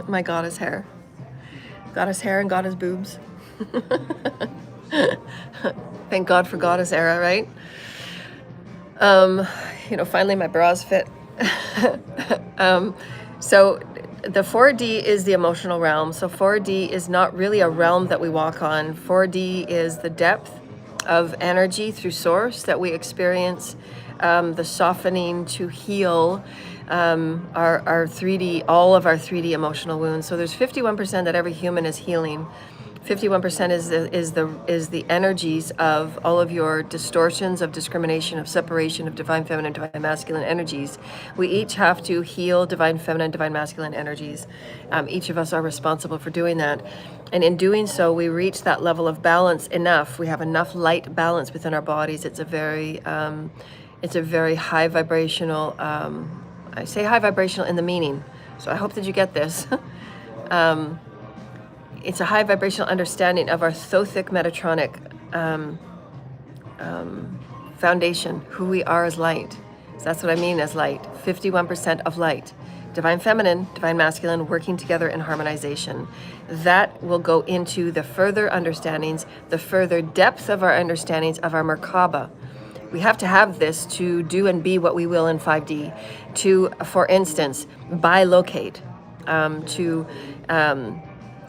My goddess hair. Goddess hair and goddess boobs. Thank God for goddess era, right? Finally my bras fit. So the 4D is the emotional realm. So 4D is not really a realm that we walk on. 4D is the depth of energy through source that we experience, the softening to heal our 3D, all of our 3D emotional wounds. So there's 51% that every human is healing. 51% is the energies of all of your distortions of discrimination, of separation, of divine feminine, divine masculine energies. We each have to heal divine feminine, divine masculine energies. Each of us are responsible for doing that. And in doing so, we reach that level of balance enough. We have enough light balance within our bodies. It's a very high vibrational, I say high vibrational in the meaning. So I hope that you get this. It's a high vibrational understanding of our thothic metatronic foundation, who we are as light. So that's what I mean as light. 51% of light. Divine feminine, divine masculine working together in harmonization. That will go into the further understandings, the further depth of our understandings of our Merkaba. We have to have this to do and be what we will in 5D. To, for instance, bilocate, to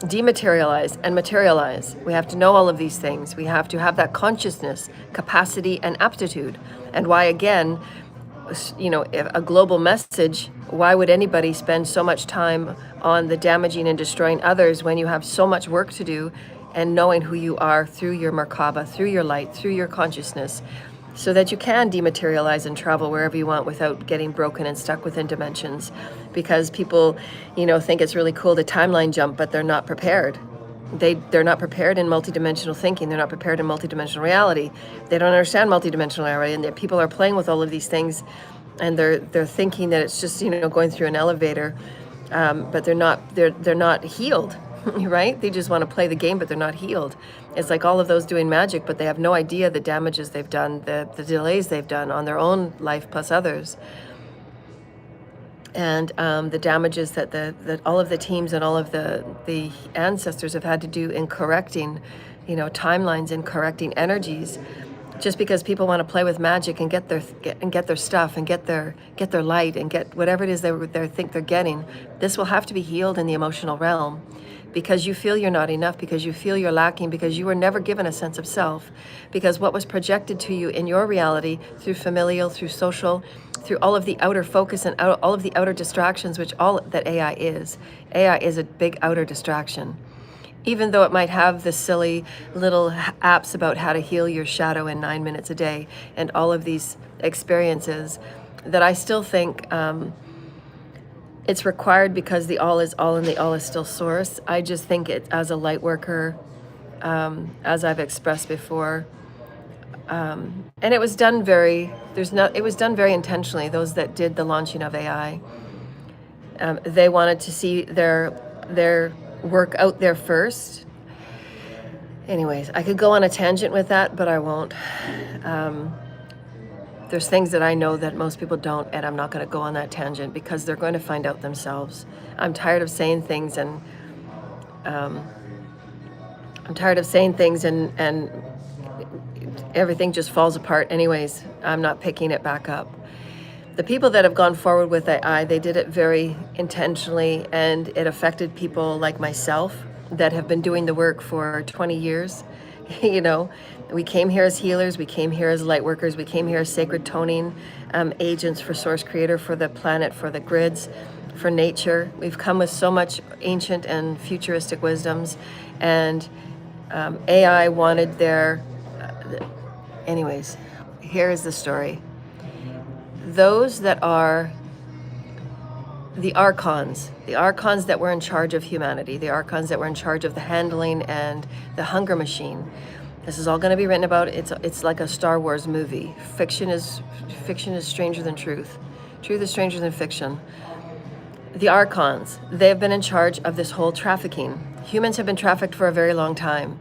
dematerialize and materialize. We have to know all of these things. We have to have that consciousness, capacity, and aptitude. And why, again, if a global message, why would anybody spend so much time on the damaging and destroying others when you have so much work to do and knowing who you are through your Merkaba, through your light, through your consciousness, so that you can dematerialize and travel wherever you want without getting broken and stuck within dimensions. Because people, think it's really cool to timeline jump, but they're not prepared. They're not prepared in multidimensional thinking. They're not prepared in multidimensional reality. They don't understand multidimensional reality, and people are playing with all of these things, and they're thinking that it's just going through an elevator, but they're not healed. Right? They just want to play the game, but they're not healed. It's like all of those doing magic, but they have no idea the damages they've done, the delays they've done on their own life plus others. And the damages that all of the teams and all of the ancestors have had to do in correcting, timelines and correcting energies, just because people want to play with magic and get their stuff and get their light and get whatever it is they think they're getting. This will have to be healed in the emotional realm, because you feel you're not enough, because you feel you're lacking, because you were never given a sense of self, because what was projected to you in your reality through familial, through social, through all of the outer focus and all of the outer distractions, which all that AI is. AI is a big outer distraction. Even though it might have the silly little apps about how to heal your shadow in 9 minutes a day and all of these experiences, that I still think it's required because the all is all and the all is still source. I just think it, as a light worker, as I've expressed before, and it was done very intentionally. Those that did the launching of AI, they wanted to see their work out there first. Anyways, I could go on a tangent with that, but I won't. There's things that I know that most people don't, and I'm not going to go on that tangent because they're going to find out themselves. I'm tired of saying things and everything just falls apart anyways. I'm not picking it back up. The people that have gone forward with AI, they did it very intentionally, and it affected people like myself that have been doing the work for 20 years. We came here as healers, we came here as light workers, we came here as sacred toning agents for Source Creator, for the planet, for the grids, for nature. We've come with so much ancient and futuristic wisdoms, and AI wanted anyways, here is the story. Those that are the archons that were in charge of humanity, the archons that were in charge of the handling and the hunger machine. This is all going to be written about. It's like a Star Wars movie. Fiction is stranger than truth. Truth is stranger than fiction. The archons, they have been in charge of this whole trafficking. Humans have been trafficked for a very long time.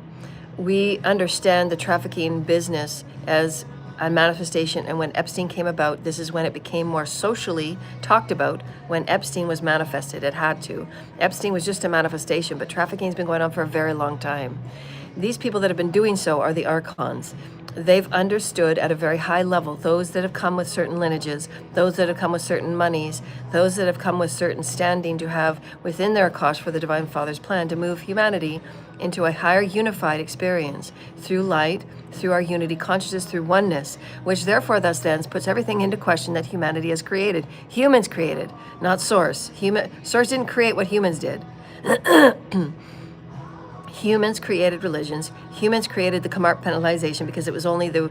We understand the trafficking business as and manifestation. And when Epstein came about, this is when it became more socially talked about. When Epstein was manifested, it had to. Epstein was just a manifestation, but trafficking has been going on for a very long time. These people that have been doing so are the archons. They've understood at a very high level, those that have come with certain lineages, those that have come with certain monies, those that have come with certain standing to have within their Akash for the Divine Father's plan to move humanity into a higher unified experience through light, through our unity consciousness, through oneness, which therefore thus then puts everything into question that humanity has created. Humans created, not Source. Source didn't create what humans did. Humans created religions. Humans created the compartmentalization because it was only the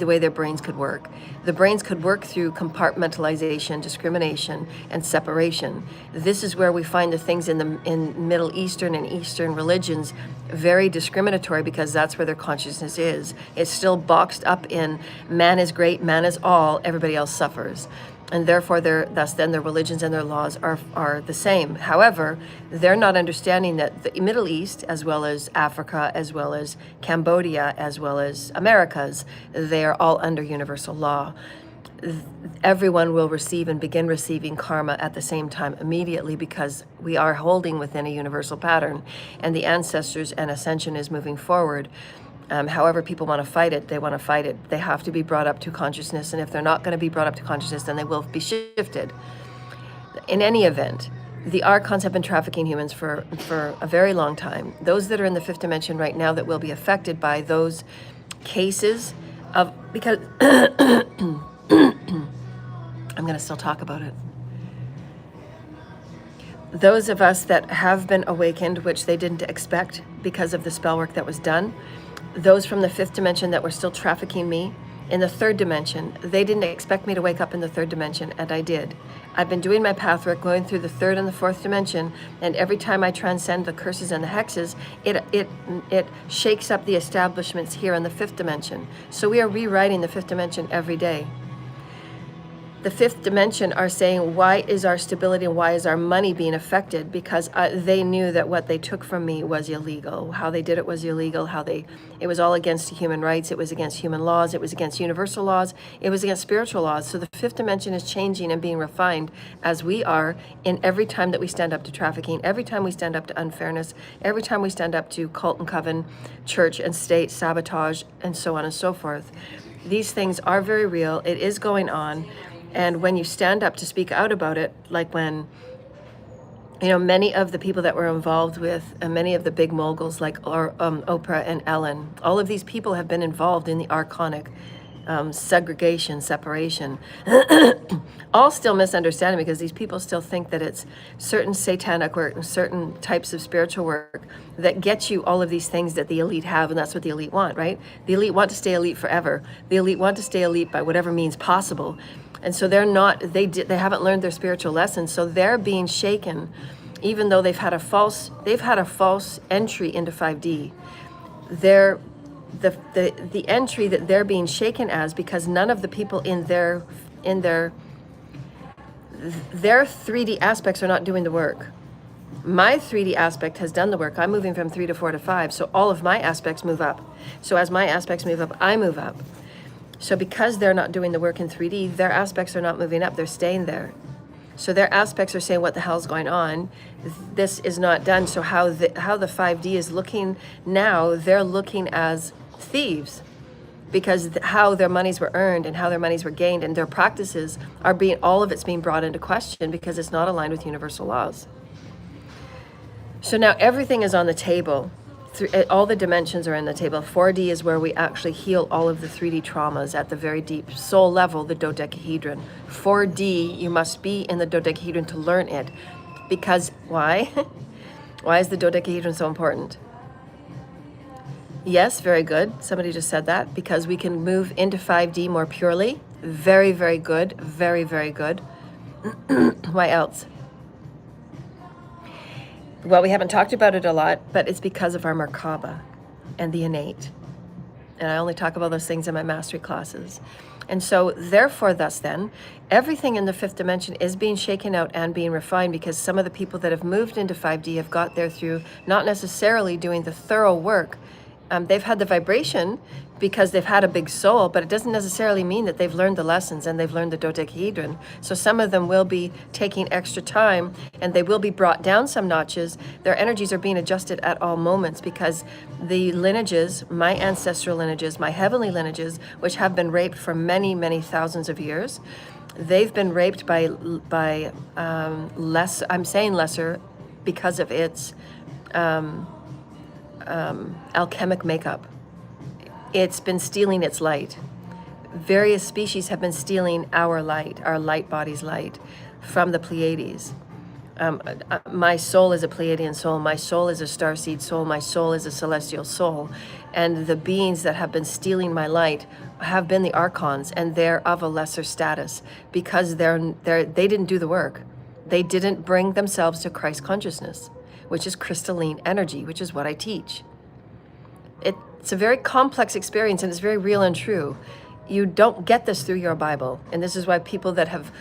way their brains could work. The brains could work through compartmentalization, discrimination, and separation. This is where we find the things in Middle Eastern and Eastern religions very discriminatory, because that's where their consciousness is. It's still boxed up in man is great, man is all, everybody else suffers. And therefore, their religions and their laws are the same. However, they're not understanding that the Middle East, as well as Africa, as well as Cambodia, as well as Americas, they are all under universal law. Everyone will receive and begin receiving karma at the same time immediately, because we are holding within a universal pattern, and the ancestors and ascension is moving forward. However people want to fight it, they want to fight it. They have to be brought up to consciousness, and if they're not going to be brought up to consciousness, then they will be shifted. In any event, the archons have been trafficking humans for a very long time. Those that are in the fifth dimension right now that will be affected by those cases of, because I'm going to still talk about it. Those of us that have been awakened, which they didn't expect because of the spell work that was done, those from the fifth dimension that were still trafficking me in the third dimension, they didn't expect me to wake up in the third dimension, and I did. I've been doing my path work, going through the third and the fourth dimension, and every time I transcend the curses and the hexes, it shakes up the establishments here in the fifth dimension. So we are rewriting the fifth dimension every day. The fifth dimension are saying, why is our stability and why is our money being affected? Because they knew that what they took from me was illegal. How they did it was illegal. It was all against human rights. It was against human laws. It was against universal laws. It was against spiritual laws. So the fifth dimension is changing and being refined as we are in every time that we stand up to trafficking, every time we stand up to unfairness, every time we stand up to cult and coven, church and state, sabotage, and so on and so forth. These things are very real. It is going on. And when you stand up to speak out about it, like when, many of the people that were involved with, and many of the big moguls like Oprah and Ellen, all of these people have been involved in the Archonic segregation, separation, all still misunderstanding, because these people still think that it's certain satanic work and certain types of spiritual work that get you all of these things that the elite have, and that's what the elite want, right? The elite want to stay elite forever. The elite want to stay elite by whatever means possible. And so they haven't learned their spiritual lessons, so they're being shaken, even though they've had a false entry into 5D. The entry that they're being shaken as, because none of the people in their 3D aspects are not doing the work. My 3D aspect has done the work. I'm moving from 3 to 4 to 5, so all of my aspects move up. So as my aspects move up, I move up. So because they're not doing the work in 3D, their aspects are not moving up, they're staying there. So their aspects are saying, what the hell's going on? This is not done. So how the 5D is looking now, they're looking as thieves, because how their monies were earned and how their monies were gained and their practices are all of it's being brought into question, because it's not aligned with universal laws. So now everything is on the table. All the dimensions are in the table. 4D is where we actually heal all of the 3D traumas at the very deep soul level, the dodecahedron. 4D, you must be in the dodecahedron to learn it. Because, why? Why is the dodecahedron so important? Yes, very good. Somebody just said that. Because we can move into 5D more purely. Very, very good. Very, very good. Why else? Well, we haven't talked about it a lot, but it's because of our Merkaba and the innate. And I only talk about those things in my mastery classes. And so, therefore, thus then, everything in the fifth dimension is being shaken out and being refined, because some of the people that have moved into 5D have got there through not necessarily doing the thorough work They've had the vibration because they've had a big soul, but it doesn't necessarily mean that they've learned the lessons and they've learned the dodecahedron. So some of them will be taking extra time, and they will be brought down some notches. Their energies are being adjusted at all moments because the lineages, my ancestral lineages, my heavenly lineages, which have been raped for many, many thousands of years, they've been raped by less, I'm saying lesser because of its alchemic makeup. It's been stealing its light. Various species have been stealing our light body's light from the Pleiades. My soul is a Pleiadian soul. My soul is a starseed soul. My soul is a celestial soul. And the beings that have been stealing my light have been the archons, and they're of a lesser status because they didn't do the work. They didn't bring themselves to Christ consciousness, which is crystalline energy, which is what I teach. It's a very complex experience, and it's very real and true. You don't get this through your Bible. And this is why people that have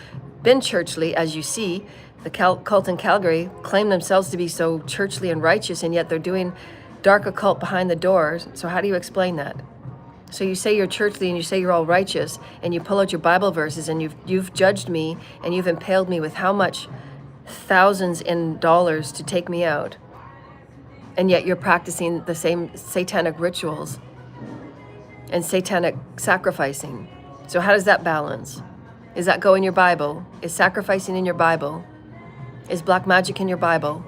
been churchly, as you see, the cult in Calgary, claim themselves to be so churchly and righteous, and yet they're doing dark occult behind the doors. So how do you explain that? So you say you're churchly and you say you're all righteous, and you pull out your Bible verses, and you've judged me, and you've impaled me with how much thousands in dollars to take me out. And yet you're practicing the same satanic rituals and satanic sacrificing. So how does that balance? Is that go in your Bible? Is sacrificing in your Bible? Is black magic in your Bible?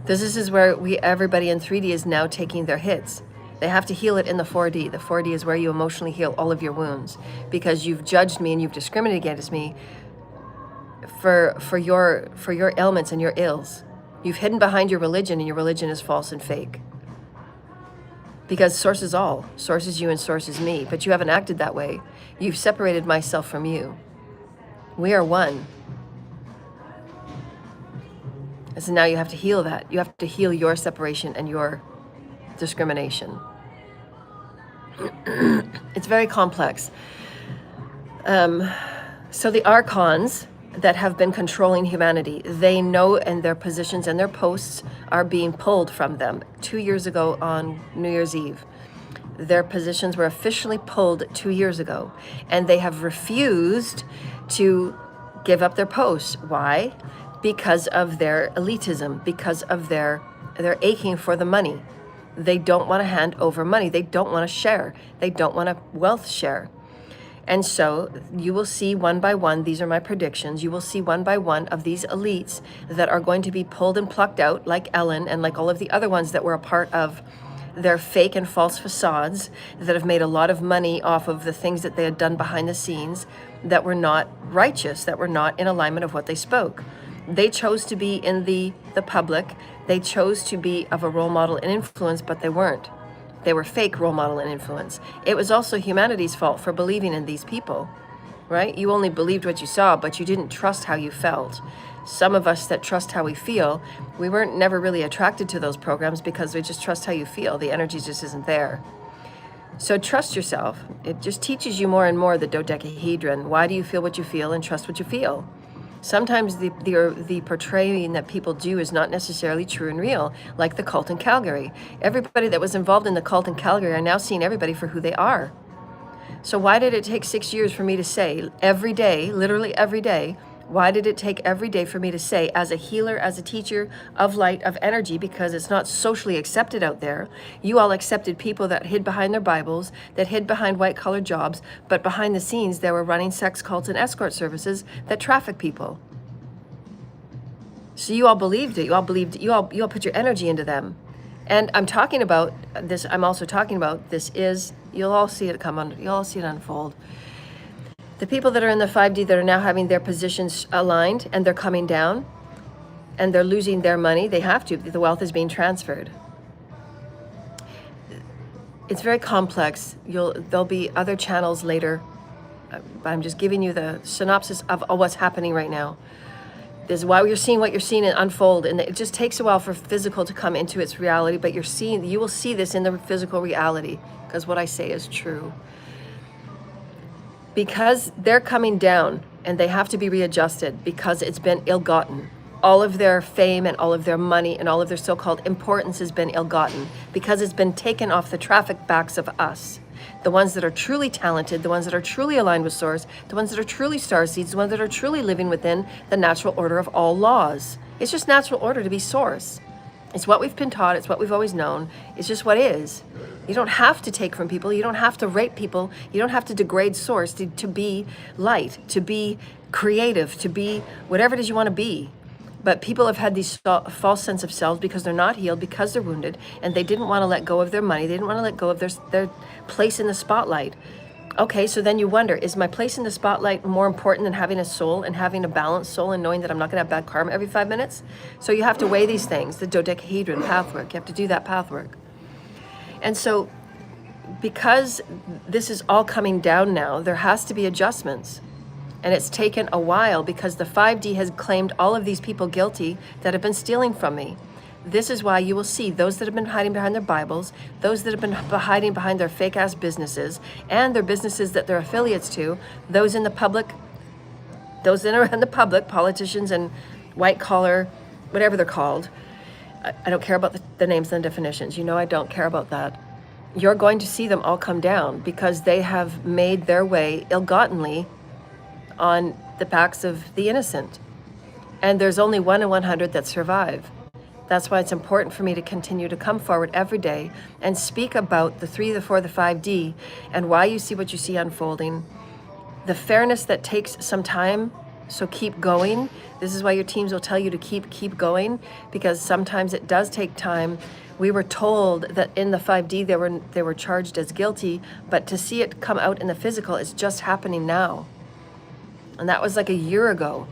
This is where everybody in 3D is now taking their hits. They have to heal it in the 4D. The 4D is where you emotionally heal all of your wounds because you've judged me and you've discriminated against me for your ailments and your ills. You've hidden behind your religion, and your religion is false and fake. Because source is all. Source is you and source is me. But you haven't acted that way. You've separated myself from you. We are one. And so now you have to heal that. You have to heal your separation and your discrimination. It's very complex. So the archons that have been controlling humanity, they know, and their positions and their posts are being pulled from them. 2 years ago on New Year's Eve, their positions were officially pulled 2 years ago, and they have refused to give up their posts. Why? Because of their elitism, because of their aching for the money. They don't want to hand over money. They don't want to share. They don't want to wealth share. And so you will see one by one, these are my predictions, you will see one by one of these elites that are going to be pulled and plucked out, like Ellen and like all of the other ones that were a part of their fake and false facades, that have made a lot of money off of the things that they had done behind the scenes that were not righteous, that were not in alignment of what they spoke. They chose to be in the public. They chose to be of a role model and influence, but they weren't. They were fake role model and influence. It was also humanity's fault for believing in these people, right? You only believed what you saw, but you didn't trust how you felt. Some of us that trust how we feel, we weren't never really attracted to those programs because we just trust how you feel. The energy just isn't there. So trust yourself. It just teaches you more and more the dodecahedron. Why do you feel what you feel, and trust what you feel? Sometimes the portraying that people do is not necessarily true and real, like the cult in Calgary. Everybody that was involved in the cult in Calgary are now seeing everybody for who they are. So why did it take 6 years for me to say every day, literally every day, why did it take every day for me to say, as a healer, as a teacher of light, of energy, because it's not socially accepted out there. You all accepted people that hid behind their Bibles, that hid behind white-collar jobs, but behind the scenes they were running sex cults and escort services that traffic people. So you all believed it. You all put your energy into them. And I'm talking about this, I'm also talking about this is, you'll all see it come on, you'll all see it unfold. The people that are in the 5D that are now having their positions aligned and they're coming down and they're losing their money, they have to, the wealth is being transferred. It's very complex. There'll be other channels later. I'm just giving you the synopsis of what's happening right now. This is why you're seeing what you're seeing unfold, and it just takes a while for physical to come into its reality, but you will see this in the physical reality, because what I say is true. Because they're coming down and they have to be readjusted because it's been ill-gotten. all of their fame and all of their money and all of their so-called importance has been ill-gotten because it's been taken off the traffic backs of us. The ones that are truly talented, the ones that are truly aligned with source, the ones that are truly starseeds, the ones that are truly living within the natural order of all laws. It's just natural order to be source. It's what we've been taught. It's what we've always known. It's just what is. You don't have to take from people. You don't have to rape people. You don't have to degrade source to be light, to be creative, to be whatever it is you want to be. But people have had these false sense of selves because they're not healed, because they're wounded, and they didn't want to let go of their money. They didn't want to let go of their place in the spotlight. Okay, so then you wonder, is my place in the spotlight more important than having a soul and having a balanced soul and knowing that I'm not going to have bad karma every 5 minutes? So you have to weigh these things, the dodecahedron pathwork. You have to do that pathwork. And so because this is all coming down now, there has to be adjustments. And it's taken a while because the 5D has claimed all of these people guilty that have been stealing from me. This is why you will see those that have been hiding behind their Bibles, those that have been hiding behind their fake-ass businesses, and their businesses that they're affiliates to, those in the public, those that are in the public, politicians and white-collar, whatever they're called. I don't care about the names and the definitions. You know I don't care about that. You're going to see them all come down because they have made their way ill-gottenly on the backs of the innocent. And there's only 1 in 100 that survive. That's why it's important for me to continue to come forward every day and speak about the 3, the 4, the 5D, and why you see what you see unfolding. The fairness that takes some time, so keep going. This is why your teams will tell you to keep going, because sometimes it does take time. We were told that in the 5D they were charged as guilty, but to see it come out in the physical is just happening now. And that was like a year ago.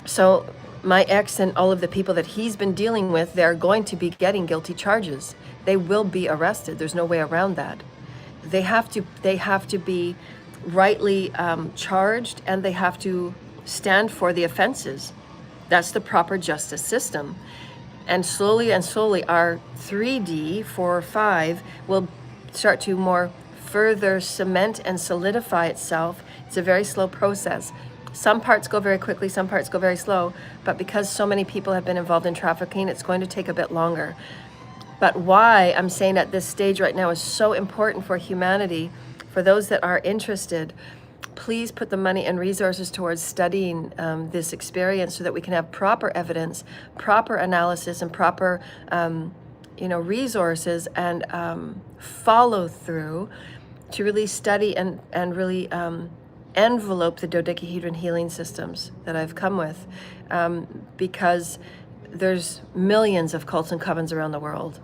So my ex and all of the people that he's been dealing with, they're going to be getting guilty charges. They will be arrested. There's no way around that. They have to be rightly charged, and they have to stand for the offenses. That's the proper justice system. And slowly our 3D, 4, 5 will start to more further cement and solidify itself. It's a very slow process. Some parts go very quickly, some parts go very slow, but because so many people have been involved in trafficking, it's going to take a bit longer. But why I'm saying at this stage right now is so important for humanity. For those that are interested, please put the money and resources towards studying this experience so that we can have proper evidence, proper analysis, and proper resources and follow through to really study and really envelope the dodecahedron healing systems that I've come with, because there's millions of cults and covens around the world,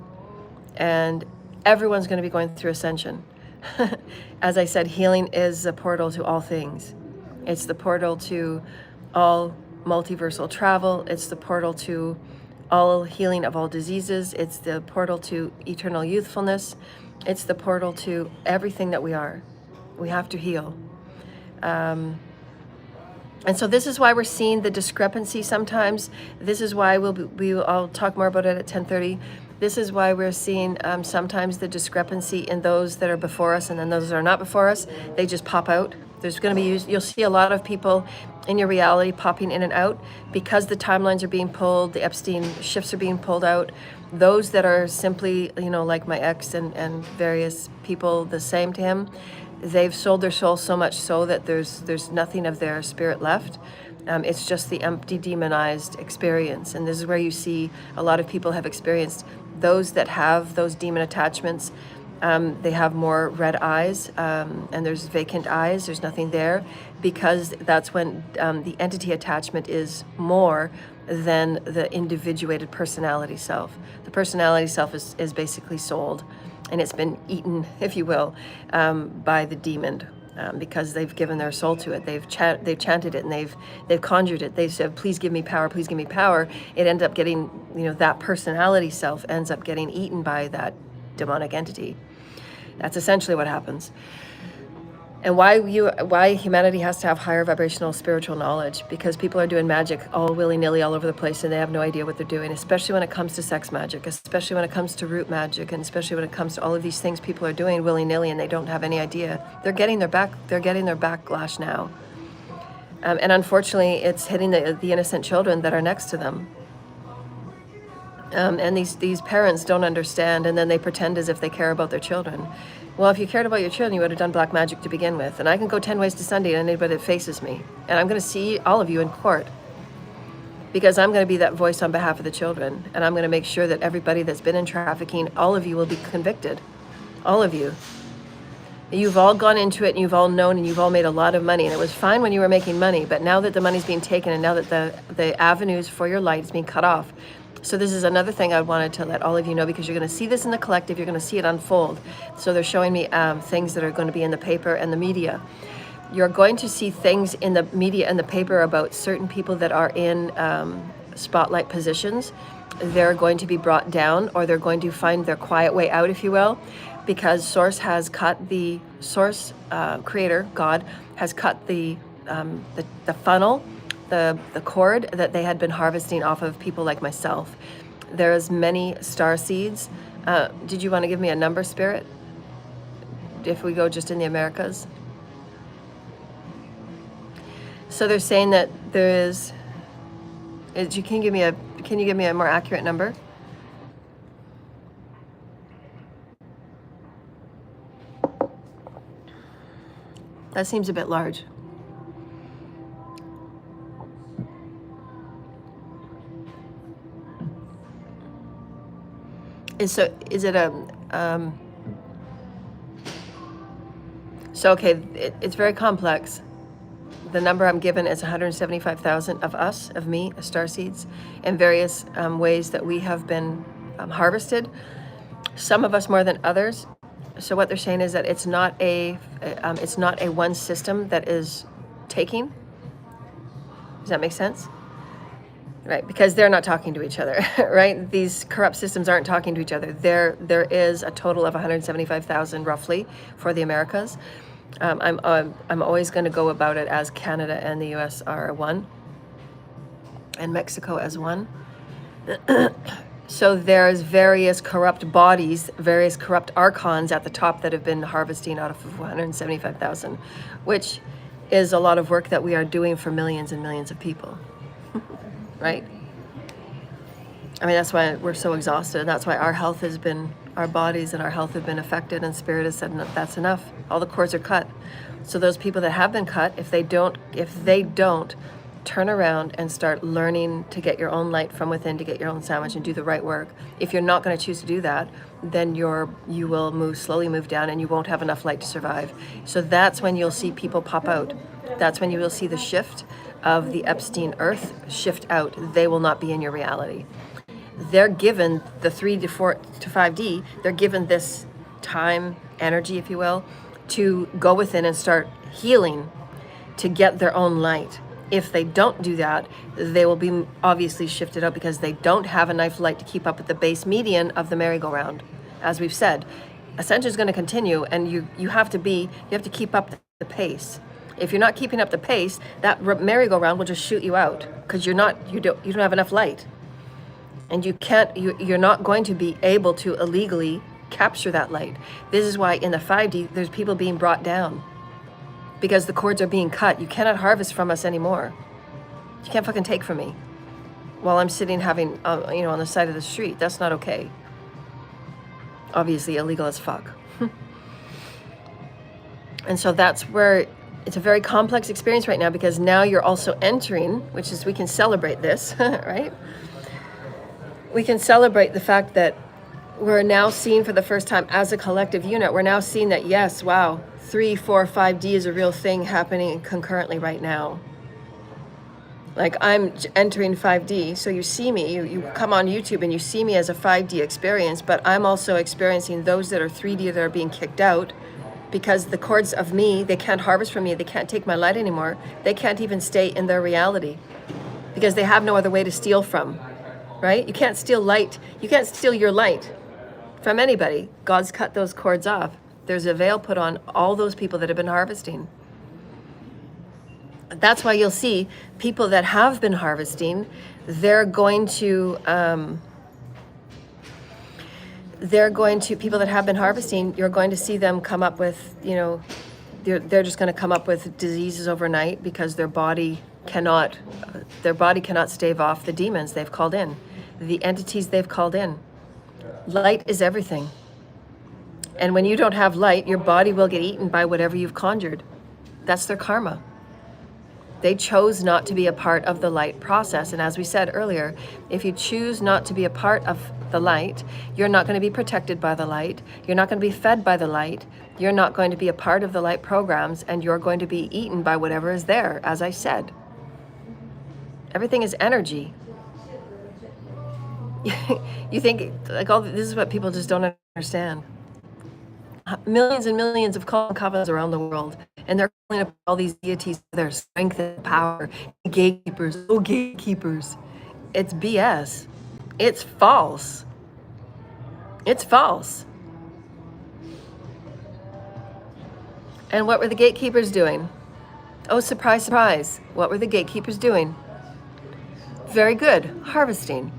and everyone's going to be going through ascension. As I said, healing is a portal to all things. It's the portal to all multiversal travel. It's the portal to all healing of all diseases. It's the portal to eternal youthfulness. It's the portal to everything that we are. We have to heal. And so this is why we're seeing the discrepancy sometimes. This is why I'll talk more about it at 10:30. This is why we're seeing sometimes the discrepancy in those that are before us, and then those that are not before us, they just pop out. There's going to be, you'll see a lot of people in your reality popping in and out because the timelines are being pulled, the Epstein shifts are being pulled out. Those that are simply, like my ex and various people the same to him, they've sold their soul so much so that there's nothing of their spirit left. It's just the empty, demonized experience. And this is where you see a lot of people have experienced those that have those demon attachments. They have more red eyes, and there's vacant eyes. There's nothing there, because that's when the entity attachment is more than the individuated personality self. The personality self is basically sold, and it's been eaten, if you will, by the demon, because they've given their soul to it. They've chanted it, and they've conjured it. They've said, "Please give me power. Please give me power." It ends up getting, that personality self ends up getting eaten by that demonic entity. That's essentially what happens. And why humanity has to have higher vibrational spiritual knowledge, because people are doing magic all willy-nilly all over the place, and they have no idea what they're doing, especially when it comes to sex magic, especially when it comes to root magic, and especially when it comes to all of these things people are doing willy-nilly, and they don't have any idea. They're getting their backlash now. And unfortunately, it's hitting the innocent children that are next to them. And these parents don't understand, and then they pretend as if they care about their children. Well, if you cared about your children, you would have done black magic to begin with. And I can go 10 ways to Sunday to anybody that faces me. And I'm going to see all of you in court. Because I'm going to be that voice on behalf of the children. And I'm going to make sure that everybody that's been in trafficking, all of you will be convicted. All of you. You've all gone into it, and you've all known, and you've all made a lot of money. And it was fine when you were making money. But now that the money's being taken, and now that the avenues for your light is being cut off. So this is another thing I wanted to let all of you know, because you're going to see this in the collective. You're going to see it unfold. So they're showing me things that are going to be in the paper and the media. You're going to see things in the media and the paper about certain people that are in spotlight positions. They're going to be brought down, or they're going to find their quiet way out, if you will, because Source has cut the Source Creator, God, has cut the funnel, the cord that they had been harvesting off of people like myself. There's many star seeds. Did you want to give me a number, Spirit? If we go just in the Americas. So they're saying that there is can you give me a more accurate number? That seems a bit large. Is it a so okay, it's very complex. The number I'm given is 175,000 of us, of me, starseeds, in various ways that we have been harvested. Some of us more than others. So what they're saying is that it's not a one system that is taking. Does that make sense? Right, because they're not talking to each other, right? These corrupt systems aren't talking to each other. There is a total of 175,000 roughly for the Americas. I'm always going to go about it as Canada and the US are one, and Mexico as one. So there's various corrupt bodies, various corrupt archons at the top that have been harvesting out of 175,000, which is a lot of work that we are doing for millions and millions of people. Right? I mean, that's why we're so exhausted. That's why our health has been, our bodies and our health have been affected, and Spirit has said, no, that's enough. All the cords are cut. So those people that have been cut, if they don't turn around and start learning to get your own light from within, to get your own sandwich and do the right work, if you're not going to choose to do that, then you will slowly move down, and you won't have enough light to survive. So that's when you'll see people pop out. That's when you will see the shift of the Epstein Earth shift out. They will not be in your reality. They're given the 3 to 4 to 5D, they're given this time, energy, if you will, to go within and start healing, to get their own light. If they don't do that, they will be obviously shifted out, because they don't have enough light to keep up with the base median of the merry-go-round. As we've said, ascension is going to continue, and you have to keep up the pace. If you're not keeping up the pace, that merry-go-round will just shoot you out, because you don't have enough light, and you're not going to be able to illegally capture that light. This is why in the 5D there's people being brought down, because the cords are being cut. You cannot harvest from us anymore. You can't fucking take from me while I'm sitting having on the side of the street. That's not okay. Obviously illegal as fuck. And so that's where it's a very complex experience right now, because now you're also entering, which is, we can celebrate this, right? We can celebrate the fact that we're now seeing for the first time as a collective unit, we're now seeing that, yes, wow, 3, 4, 5D is a real thing happening concurrently right now. Like, I'm entering 5D, so you see me, you come on YouTube and you see me as a 5D experience, but I'm also experiencing those that are 3D that are being kicked out, because the cords of me, they can't harvest from me, they can't take my light anymore, they can't even stay in their reality, because they have no other way to steal from, right? You can't steal light, you can't steal your light from anybody. God's cut those cords off. There's a veil put on all those people that have been harvesting. That's why you'll see people that have been harvesting, people that have been harvesting, you're going to see them come up with, they're just going to come up with diseases overnight because their body cannot stave off the demons they've called in, the entities they've called in. Light is everything. And when you don't have light, your body will get eaten by whatever you've conjured. That's their karma. They chose not to be a part of the light process. And as we said earlier, if you choose not to be a part of the light, you're not going to be protected by the light. You're not going to be fed by the light. You're not going to be a part of the light programs, and you're going to be eaten by whatever is there, as I said. Everything is energy. You think, like, this is what people just don't understand. Millions and millions of kavas around the world, and they're calling up all these deities for their strength and power. Gatekeepers, oh gatekeepers. It's BS. It's false. It's false. And what were the gatekeepers doing? Oh, surprise, surprise. What were the gatekeepers doing? Very good, harvesting.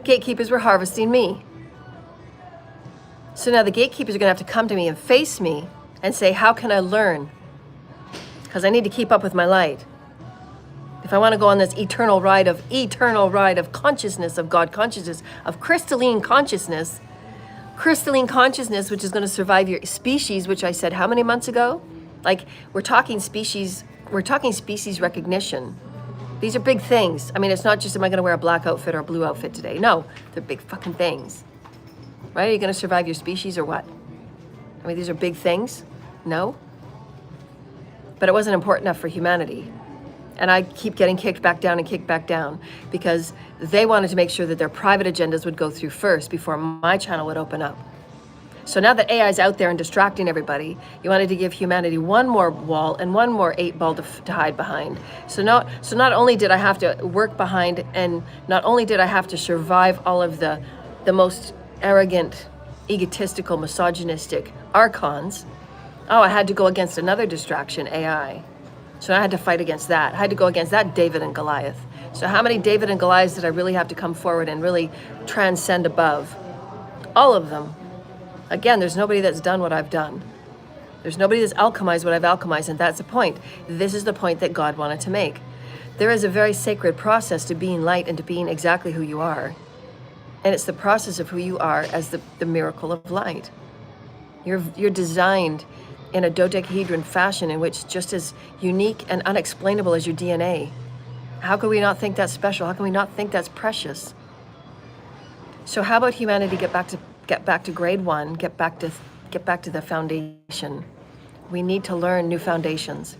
Gatekeepers were harvesting me. So now the gatekeepers are going to have to come to me and face me and say, how can I learn? Because I need to keep up with my light. If I want to go on this eternal ride of consciousness, of God consciousness, of crystalline consciousness, which is going to survive your species, which I said how many months ago? Like, we're talking species recognition. These are big things. I mean, it's not just, am I going to wear a black outfit or a blue outfit today? No, they're big fucking things. Right? Are you going to survive your species or what? I mean, these are big things. No? But it wasn't important enough for humanity. And I keep getting kicked back down because they wanted to make sure that their private agendas would go through first before my channel would open up. So now that AI is out there and distracting everybody, you wanted to give humanity one more wall and one more 8-ball to hide behind. So not only did I have to work behind, and not only did I have to survive all of the most arrogant, egotistical, misogynistic archons, I had to go against another distraction, AI. So I had to fight against that. I had to go against that David and Goliath. So how many David and Goliaths did I really have to come forward and really transcend above? All of them. Again, there's nobody that's done what I've done. There's nobody that's alchemized what I've alchemized, and that's the point. This is the point that God wanted to make. There is a very sacred process to being light and to being exactly who you are. And it's the process of who you are as the miracle of light. You're designed in a dodecahedron fashion in which just as unique and unexplainable as your DNA. How can we not think that's special? How can we not think that's precious? So how about humanity get back to grade one, get back to the foundation. We need to learn new foundations.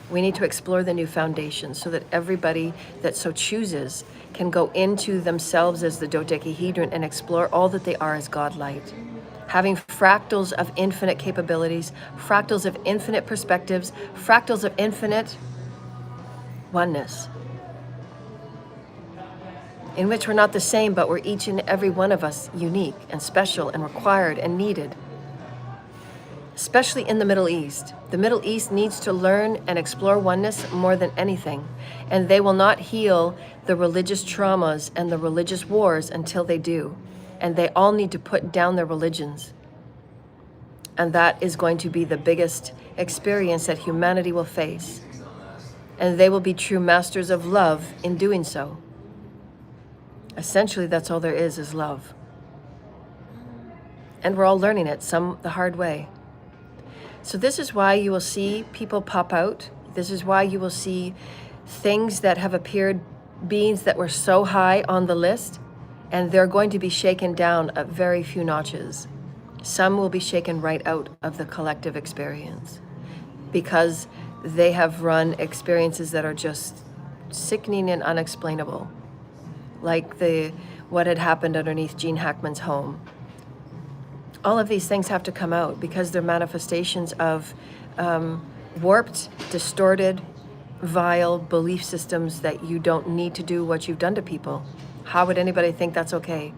We need to explore the new foundations so that everybody that so chooses can go into themselves as the dodecahedron and explore all that they are as God light. Having fractals of infinite capabilities, fractals of infinite perspectives, fractals of infinite oneness, in which we're not the same, but we're each and every one of us unique and special and required and needed. Especially in the Middle East. The Middle East needs to learn and explore oneness more than anything. And they will not heal the religious traumas and the religious wars until they do. And they all need to put down their religions. And that is going to be the biggest experience that humanity will face. And they will be true masters of love in doing so. Essentially, that's all there is love. And we're all learning it, some the hard way. So this is why you will see people pop out. This is why you will see things that have appeared, beings that were so high on the list, and they're going to be shaken down a very few notches. Some will be shaken right out of the collective experience because they have run experiences that are just sickening and unexplainable. Like what had happened underneath Gene Hackman's home. All of these things have to come out because they're manifestations of warped, distorted, vile belief systems that you don't need to do what you've done to people. How would anybody think that's okay?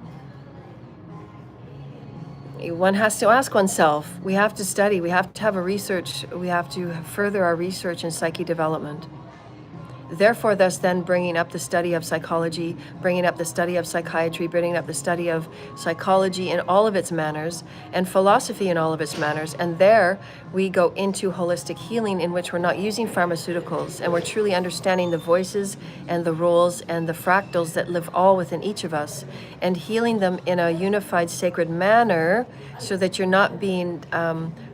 One has to ask oneself. We have to study. We have to have we have to further our research in psyche development. Therefore, thus then bringing up the study of psychology, bringing up the study of psychiatry, bringing up the study of psychology in all of its manners, and philosophy in all of its manners. And there we go into holistic healing, in which we're not using pharmaceuticals, and we're truly understanding the voices and the roles and the fractals that live all within each of us, and healing them in a unified, sacred manner, so that you're not being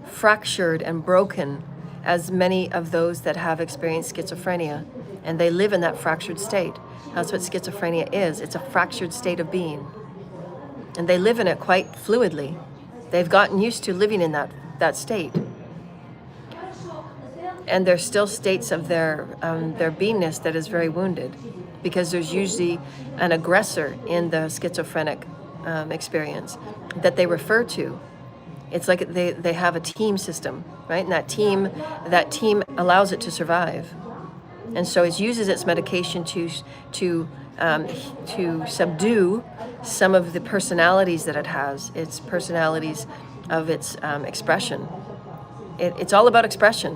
fractured and broken, as many of those that have experienced schizophrenia, and they live in that fractured state. That's what schizophrenia is. It's a fractured state of being, and they live in it quite fluidly. They've gotten used to living in that state, and there's still states of their beingness that is very wounded, because there's usually an aggressor in the schizophrenic experience that they refer to. It's like they have a team system, right? And that team allows it to survive. And so it uses its medication to subdue some of the personalities that it has, its personalities of its expression. It's all about expression.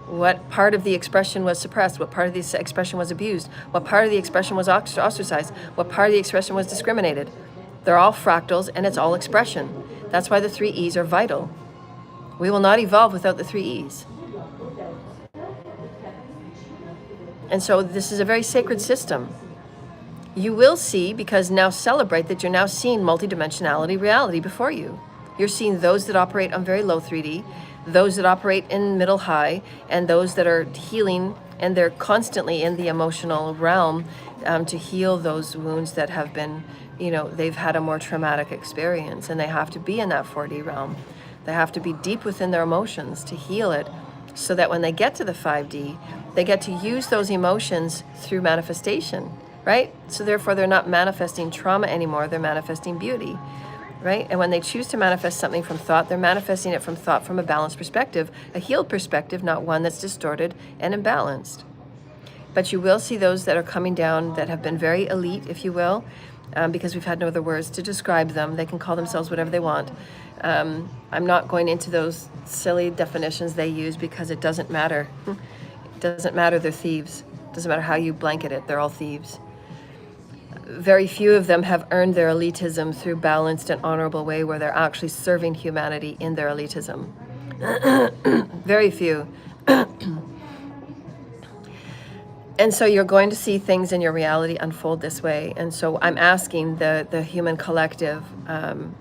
What part of the expression was suppressed? What part of the expression was abused? What part of the expression was ostracized? What part of the expression was discriminated? They're all fractals, and it's all expression. That's why the 3 E's are vital. We will not evolve without the 3 E's. And so this is a very sacred system. You will see, because now celebrate that you're now seeing multidimensionality reality before you. You're seeing those that operate on very low 3D, those that operate in middle high, and those that are healing, and they're constantly in the emotional realm to heal those wounds that have been, they've had a more traumatic experience, and they have to be in that 4D realm. They have to be deep within their emotions to heal it, so that when they get to the 5D, they get to use those emotions through manifestation, right? So therefore, they're not manifesting trauma anymore, they're manifesting beauty, right? And when they choose to manifest something from thought, they're manifesting it from thought from a balanced perspective, a healed perspective, not one that's distorted and imbalanced. But you will see those that are coming down that have been very elite, if you will, because we've had no other words to describe them. They can call themselves whatever they want. I'm not going into those silly definitions they use, because it doesn't matter. It doesn't matter, they're thieves. It doesn't matter how you blanket it, they're all thieves. Very few of them have earned their elitism through balanced and honorable way, where they're actually serving humanity in their elitism. Very few. And so you're going to see things in your reality unfold this way. And so I'm asking the human collective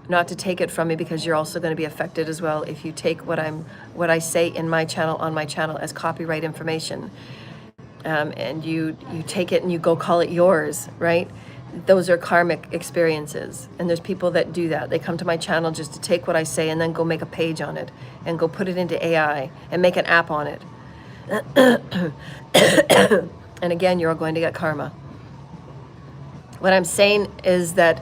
not to take it from me, because you're also going to be affected as well if you take what I say in my channel, on my channel, as copyright information. And you take it and you go call it yours, right? Those are karmic experiences. And there's people that do that. They come to my channel just to take what I say and then go make a page on it and go put it into AI and make an app on it. And again, you're going to get karma. What I'm saying is that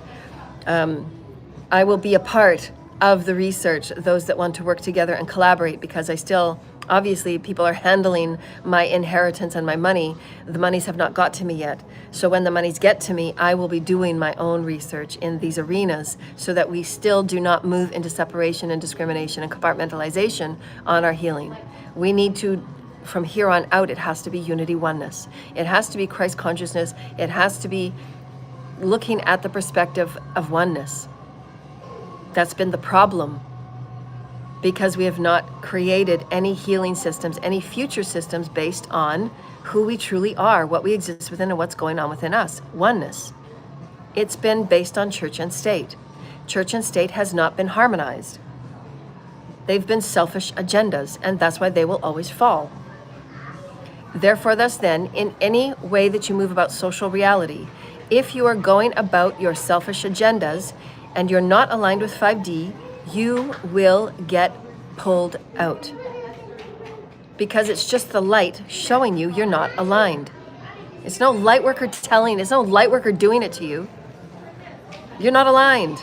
I will be a part of the research, those that want to work together and collaborate, because I still, obviously, people are handling my inheritance and my money. The monies have not got to me yet. So when the monies get to me, I will be doing my own research in these arenas, so that we still do not move into separation and discrimination and compartmentalization on our healing. We need to, from here on out, it has to be unity, oneness. It has to be Christ consciousness. It has to be looking at the perspective of oneness. That's been the problem, because we have not created any healing systems, any future systems based on who we truly are, what we exist within, and what's going on within us. Oneness. It's been based on church and state. Church and state has not been harmonized. They've been selfish agendas, and that's why they will always fall. Therefore, thus then, in any way that you move about social reality, if you are going about your selfish agendas and you're not aligned with 5D, you will get pulled out. Because it's just the light showing you you're not aligned. It's no light worker it's no light worker doing it to you. You're not aligned.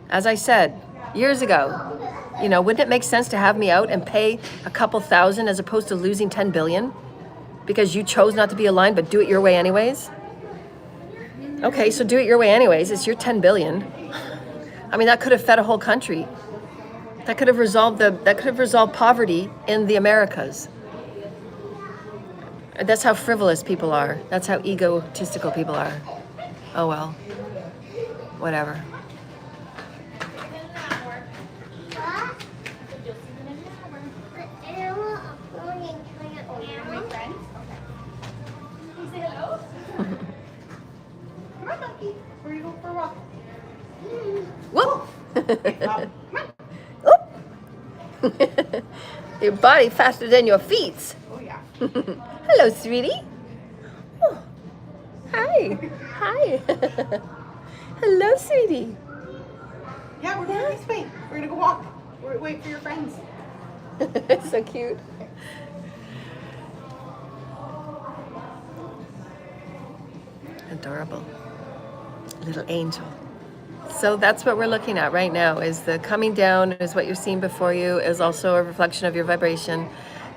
As I said years ago, wouldn't it make sense to have me out and pay a couple thousand as opposed to losing 10 billion? Because you chose not to be aligned, but do it your way anyways? Okay, so do it your way anyways. It's your 10 billion. I mean, that could have fed a whole country. That could have resolved poverty in the Americas. That's how frivolous people are. That's how egotistical people are. Oh well, whatever. Whoop! Oop! Your body faster than your feet. Oh yeah. Hello, sweetie. Oh. Hi. Hi. Hello, sweetie. Yeah, we're going this way. We're gonna go walk. Wait for your friends. So cute. Adorable. Little angel. So that's what we're looking at right now, is the coming down, is what you're seeing before you, is also a reflection of your vibration.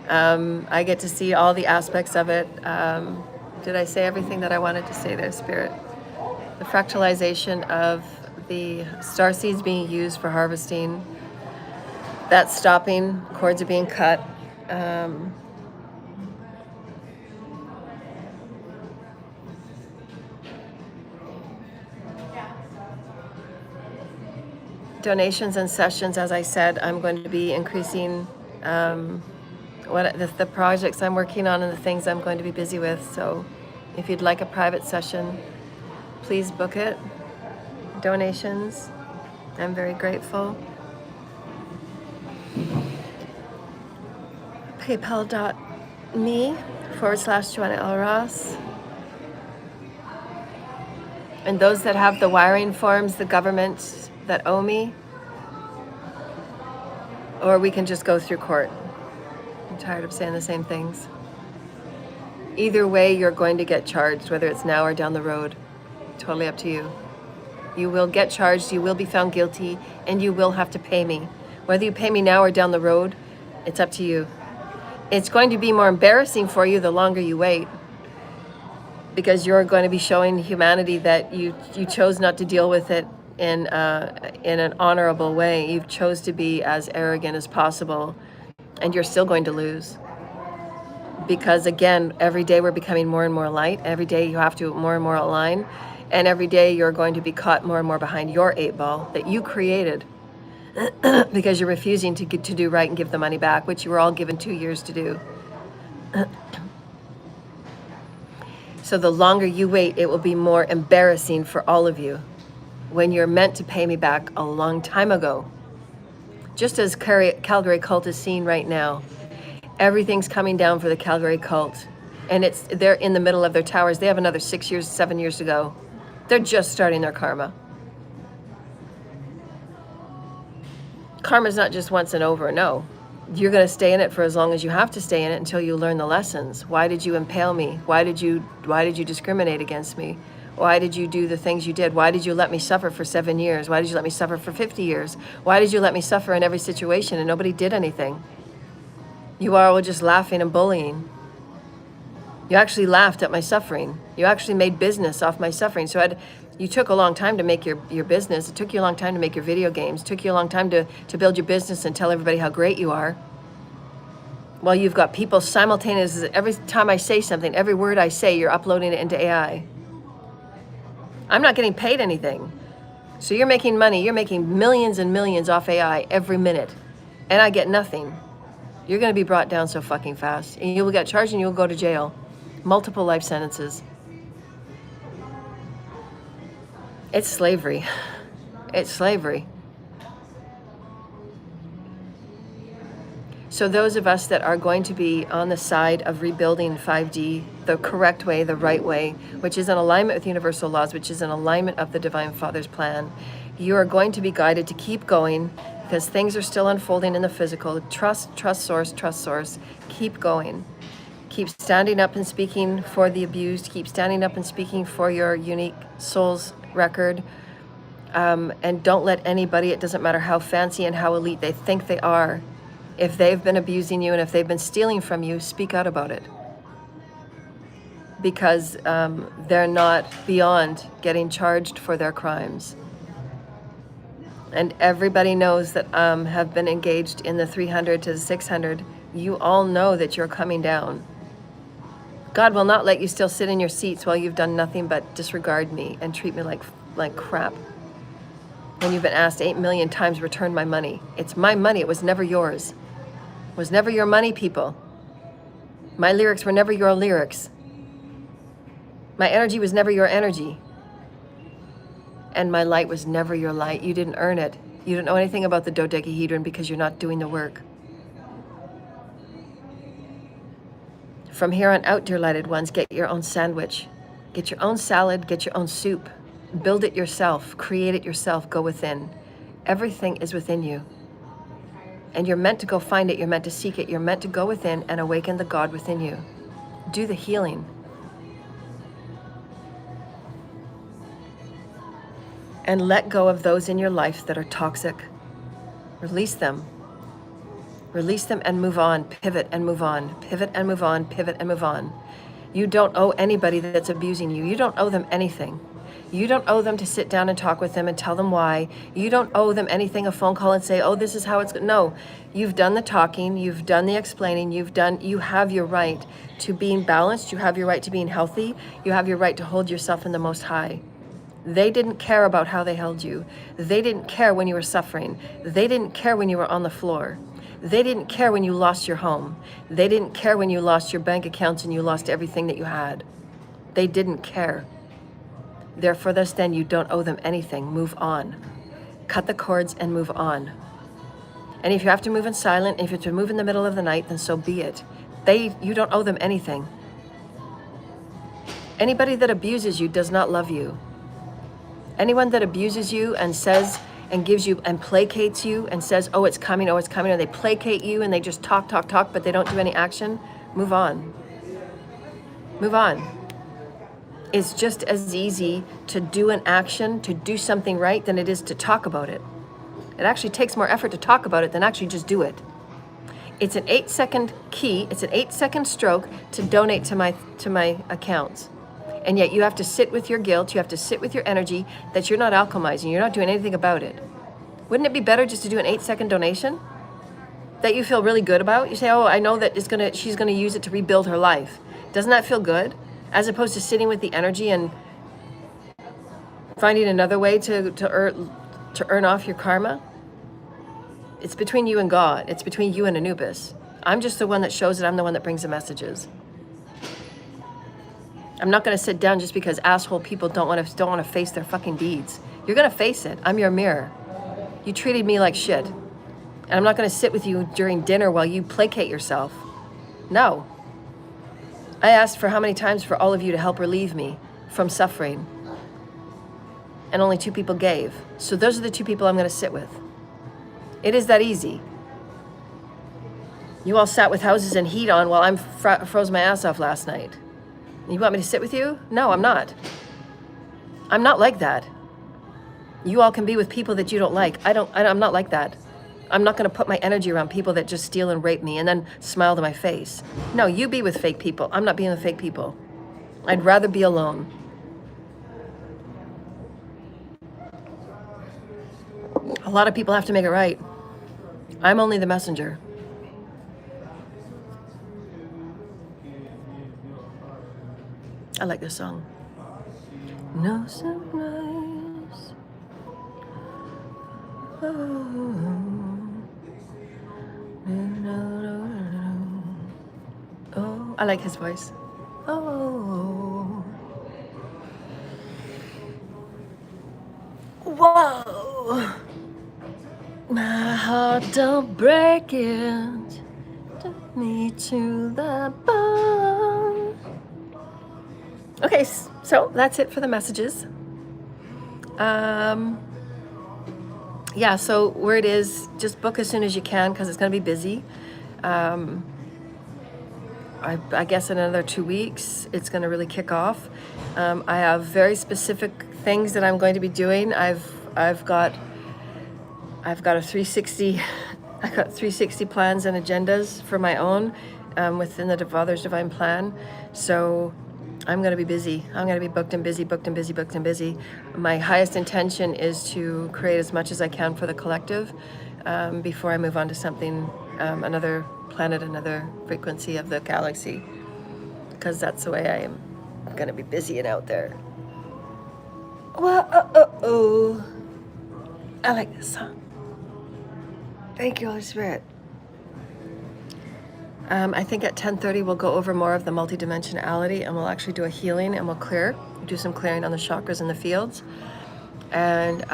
I get to see all the aspects of it. Did I say everything that I wanted to say there, Spirit? The fractalization of the star seeds being used for harvesting, that's stopping, cords are being cut. Donations and sessions, as I said, I'm going to be increasing the projects I'm working on and the things I'm going to be busy with. So if you'd like a private session, please book it. Donations, I'm very grateful. PayPal.me/Joanna L. Ross. And those that have the wiring forms, the government that owe me, or we can just go through court. I'm tired of saying the same things. Either way, you're going to get charged, whether it's now or down the road. Totally up to you. You will get charged, you will be found guilty, and you will have to pay me. Whether you pay me now or down the road, it's up to you. It's going to be more embarrassing for you the longer you wait, because you're going to be showing humanity that you chose not to deal with it in an honorable way. You chose to be as arrogant as possible, and you're still going to lose. Because again, every day we're becoming more and more light. Every day you have to more and more align, and every day you're going to be caught more and more behind your 8-ball that you created, because you're refusing to do right and give the money back, which you were all given 2 years to do. So the longer you wait, it will be more embarrassing for all of you, when you're meant to pay me back a long time ago. Just as Calgary cult is seeing right now. Everything's coming down for the Calgary cult. And they're in the middle of their towers. They have another 6 years, 7 years to go. They're just starting their karma. Karma's not just once and over, no. You're going to stay in it for as long as you have to stay in it until you learn the lessons. Why did you impale me? Why did you discriminate against me? Why did you do the things you did? Why did you let me suffer for 7 years? Why did you let me suffer for 50 years? Why did you let me suffer in every situation and nobody did anything? You are all just laughing and bullying. You actually laughed at my suffering. You actually made business off my suffering. So you took a long time to make your business. It took you a long time to make your video games. It took you a long time to build your business and tell everybody how great you are. Well, you've got people simultaneously. Every time I say something, every word I say, you're uploading it into AI. I'm not getting paid anything. So you're making money. You're making millions and millions off AI every minute. And I get nothing. You're going to be brought down so fucking fast. And you will get charged and you will go to jail. Multiple life sentences. It's slavery. It's slavery. So those of us that are going to be on the side of rebuilding 5D the correct way, the right way, which is in alignment with universal laws, which is in alignment of the Divine Father's plan, you are going to be guided to keep going, because things are still unfolding in the physical. Trust source, keep going. Keep standing up and speaking for the abused. Keep standing up and speaking for your unique soul's record. And don't let anybody, it doesn't matter how fancy and how elite they think they are, if they've been abusing you and if they've been stealing from you, speak out about it. Because they're not beyond getting charged for their crimes. And everybody knows that have been engaged in the 300 to the 600, you all know that you're coming down. God will not let you still sit in your seats while you've done nothing but disregard me and treat me like crap. When you've been asked 8 million times, return my money. It's my money. It was never yours. It was never your money, people. My lyrics were never your lyrics. My energy was never your energy. And my light was never your light. You didn't earn it. You don't know anything about the dodecahedron because you're not doing the work. From here on out, dear lighted ones, get your own sandwich. Get your own salad, get your own soup. Build it yourself, create it yourself, go within. Everything is within you. And you're meant to go find it, you're meant to seek it, you're meant to go within and awaken the God within you. Do the healing. And let go of those in your life that are toxic. Release them. Release them and move on. Pivot and move on. Pivot and move on. Pivot and move on. You don't owe anybody that's abusing you. You don't owe them anything. You don't owe them to sit down and talk with them and tell them why. You don't owe them anything, a phone call and say, oh, this is how it's going. No, you've done the talking. You've done the explaining. You have your right to being balanced. You have your right to being healthy. You have your right to hold yourself in the Most High. They didn't care about how they held you. They didn't care when you were suffering. They didn't care when you were on the floor. They didn't care when you lost your home. They didn't care when you lost your bank accounts and you lost everything that you had. They didn't care. Therefore, thus then, you don't owe them anything. Move on. Cut the cords and move on. And if you have to move in silent, if you have to move in the middle of the night, then so be it. You don't owe them anything. Anybody that abuses you does not love you. Anyone that abuses you and says and gives you and placates you and says, oh, it's coming, or they placate you and they just talk, but they don't do any action, move on. Move on. It's just as easy to do an action, to do something right, than it is to talk about it. It actually takes more effort to talk about it than actually just do it. It's an 8-second key, it's an 8-second stroke to donate to my accounts. And yet you have to sit with your guilt, you have to sit with your energy that you're not alchemizing, you're not doing anything about it. Wouldn't it be better just to do an 8-second donation that you feel really good about? You say, oh, I know that she's gonna use it to rebuild her life. Doesn't that feel good? As opposed to sitting with the energy and finding another way to earn off your karma. It's between you and God. It's between you and Anubis. I'm just the one that shows it. I'm the one that brings the messages. I'm not going to sit down just because asshole people don't want to face their fucking deeds. You're going to face it. I'm your mirror. You treated me like shit. And I'm not going to sit with you during dinner while you placate yourself. No. I asked for how many times for all of you to help relieve me from suffering. And only 2 people gave. So those are the 2 people I'm going to sit with. It is that easy. You all sat with houses and heat on while I froze my ass off last night. You want me to sit with you? No, I'm not. I'm not like that. You all can be with people that you don't like. I'm not like that. I'm not going to put my energy around people that just steal and rape me and then smile to my face. No, you be with fake people. I'm not being with fake people. I'd rather be alone. A lot of people have to make it right. I'm only the messenger. I like this song. No surprise. Oh, I like his voice. Oh. Whoa. My heart don't break it. Took me to the bone. Okay, so that's it for the messages. Yeah, so where it is, just book as soon as you can because it's going to be busy. I guess in another 2 weeks, it's going to really kick off. I have very specific things that I'm going to be doing. I've got a 360. I got 360 plans and agendas for my own within the Father's Divine Plan. So I'm going to be busy. I'm going to be booked and busy, booked and busy, booked and busy. My highest intention is to create as much as I can for the collective before I move on to something, another planet, another frequency of the galaxy. because that's the way I am going to be busy and out there. I like this song. Thank you, Holy Spirit. I think at 10:30 we'll go over more of the multidimensionality, and we'll actually do a healing, and we'll do some clearing on the chakras in the fields. And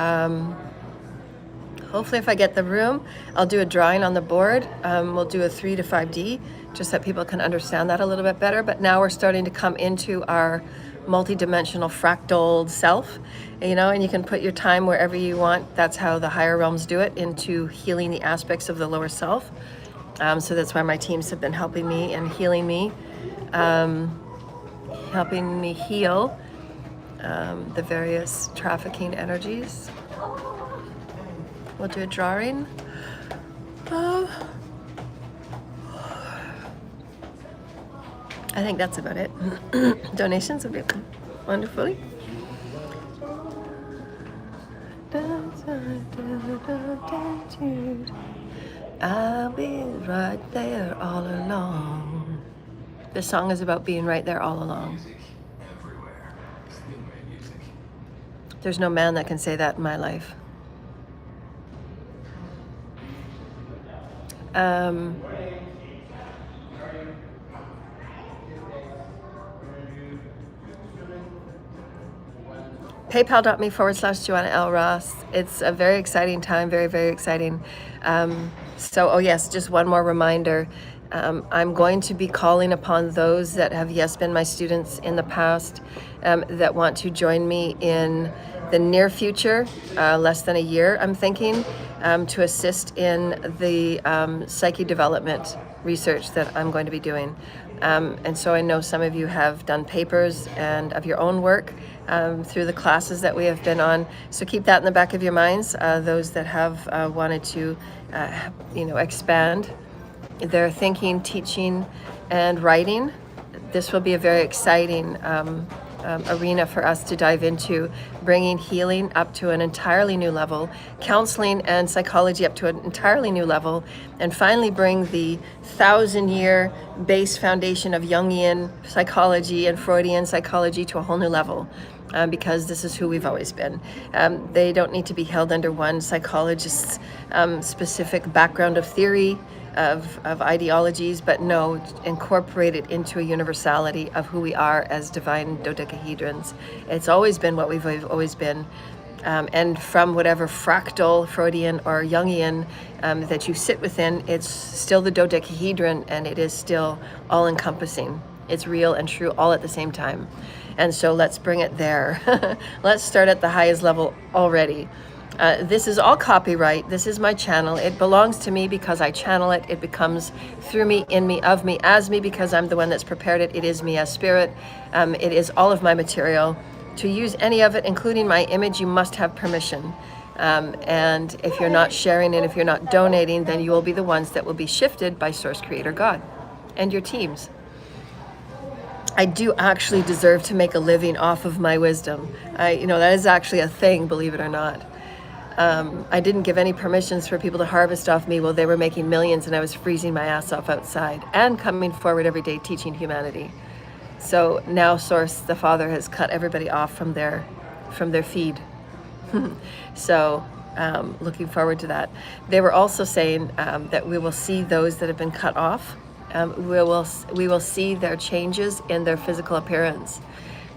hopefully if I get the room, I'll do a drawing on the board. We'll do a 3 to 5D, just so people can understand that a little bit better. But now we're starting to come into our multidimensional fractal self, and you can put your time wherever you want. That's how the higher realms do it, into healing the aspects of the lower self. So that's why my teams have been helping me and healing me, helping me heal the various trafficking energies. We'll do a drawing. I think that's about it. Donations would be wonderfully. I'll be right there all along. This song is about being right there all along. There's no man that can say that in my life. PayPal.me/Joanna L. Ross. It's a very exciting time, very, very exciting. Oh yes, just one more reminder. I'm going to be calling upon those that have, been my students in the past, that want to join me in the near future, less than a year, I'm thinking, to assist in the psyche development research that I'm going to be doing. And so I know some of you have done papers and of your own work through the classes that we have been on. So keep that in the back of your minds, those that have wanted to, expand their thinking, teaching, and writing. This will be a very exciting arena for us to dive into, bringing healing up to an entirely new level, counseling and psychology up to an entirely new level, and finally bring the 1,000-year base foundation of Jungian psychology and Freudian psychology to a whole new level. Because this is who we've always been. They don't need to be held under one psychologist's specific background of theory, of ideologies, but no, incorporate it into a universality of who we are as divine dodecahedrons. It's always been what we've always been. And from whatever fractal, Freudian, or Jungian that you sit within, it's still the dodecahedron, and it is still all-encompassing. It's real and true all at the same time. And so let's bring it there. Let's start at the highest level already. This is all copyright. This is my channel. It belongs to me because I channel it. It becomes through me, in me, of me, as me, because I'm the one that's prepared it. It is me as spirit. It is all of my material. To use any of it, including my image, you must have permission. And if you're not sharing and if you're not donating, then you will be the ones that will be shifted by Source Creator God and your teams. I do actually deserve to make a living off of my wisdom. That is actually a thing, believe it or not. I didn't give any permissions for people to harvest off me while they were making millions, and I was freezing my ass off outside and coming forward every day teaching humanity. So now Source, the Father, has cut everybody off from their feed. So looking forward to that. They were also saying that we will see those that have been cut off. We will see their changes in their physical appearance.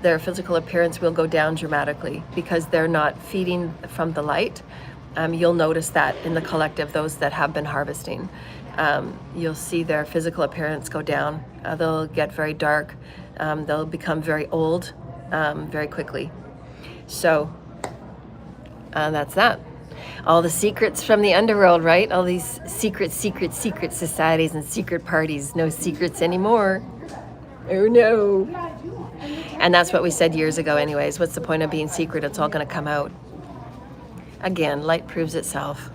Their physical appearance will go down dramatically because they're not feeding from the light. You'll notice that in the collective, those that have been harvesting. You'll see their physical appearance go down. They'll get very dark. They'll become very old very quickly. So that's that. All the secrets from the underworld, right? All these secret societies and secret parties. No secrets anymore. Oh no. And that's what we said years ago anyways. What's the point of being secret? It's all going to come out. Again, light proves itself.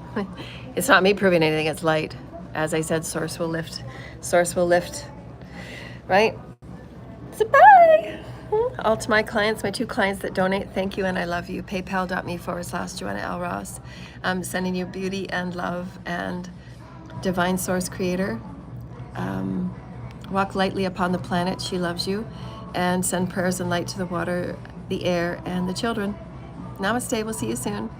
It's not me proving anything, it's light. As I said, Source will lift. Source will lift. Right? So bye. All to my clients, my 2 clients that donate, thank you and I love you. PayPal.me/Joanna L. Ross. I'm sending you beauty and love and divine Source Creator. Walk lightly upon the planet. She loves you. And send prayers and light to the water, the air, and the children. Namaste. We'll see you soon.